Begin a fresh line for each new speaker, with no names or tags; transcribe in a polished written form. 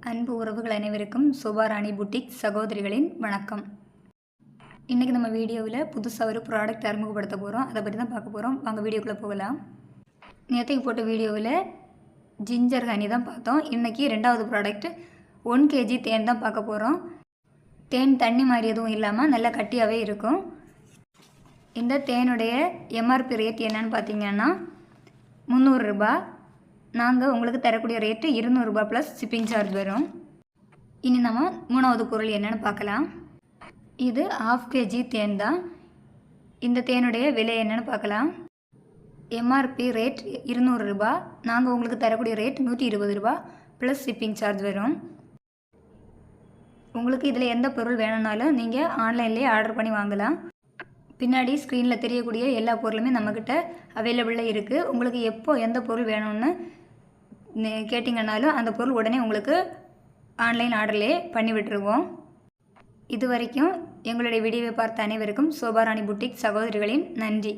அன்பு உறவுகள் அனைவருக்கும் சோபாராணி புட்டிக் சகோதரிகளின் வணக்கம். இன்றைக்கி நம்ம வீடியோவில் புதுசாக ஒரு ப்ராடக்ட் அறிமுகப்படுத்த போகிறோம். அதை பற்றி தான் பார்க்க போகிறோம். வாங்க வீடியோக்குள்ளே போகலாம். நேற்றுக்கு போட்ட வீடியோவில் ஜிஞ்சர் ஹனி தான் பார்த்தோம். இன்றைக்கி ரெண்டாவது ப்ராடக்ட் 1 kg தேன் தான் பார்க்க போகிறோம். தேன் தண்ணி மாதிரி எதுவும் இல்லாமல் நல்லா கட்டியாகவே இருக்கும். இந்த தேனுடைய எம்ஆர்பி ரேட் என்னன்னு பார்த்தீங்கன்னா 300 ரூபாய். நாங்கள் உங்களுக்கு தரக்கூடிய ரேட்டு 200 ரூபாய் ப்ளஸ் ஷிப்பிங் சார்ஜ் வரும். இனி நம்ம மூணாவது பொருள் என்னென்னு பார்க்கலாம். இது 1/2 kg தேன் தான். இந்த தேனுடைய விலை என்னென்னு பார்க்கலாம். எம்ஆர்பி ரேட் 200 ரூபாய். நாங்கள் உங்களுக்கு தரக்கூடிய ரேட் 120 ரூபாய் ப்ளஸ் ஷிப்பிங் சார்ஜ் வரும். உங்களுக்கு இதில் எந்த பொருள் வேணும்னாலும் நீங்கள் ஆன்லைன்லேயே ஆர்டர் பண்ணி வாங்கலாம். பின்னாடி ஸ்க்ரீனில் தெரியக்கூடிய எல்லா பொருளுமே நம்மக்கிட்ட அவைலபிளாக இருக்குது. உங்களுக்கு எப்போ எந்த பொருள் வேணும்னு கேட்டிங்கன்னாலும் அந்த பொருள் உடனே உங்களுக்கு ஆன்லைன் ஆர்டர்லேயே பண்ணி விட்டுருவோம். இது வரைக்கும் எங்களுடைய வீடியோவை பார்த்த அனைவருக்கும் சோபாராணி புட்டிக் சகோதரிகளின் நன்றி.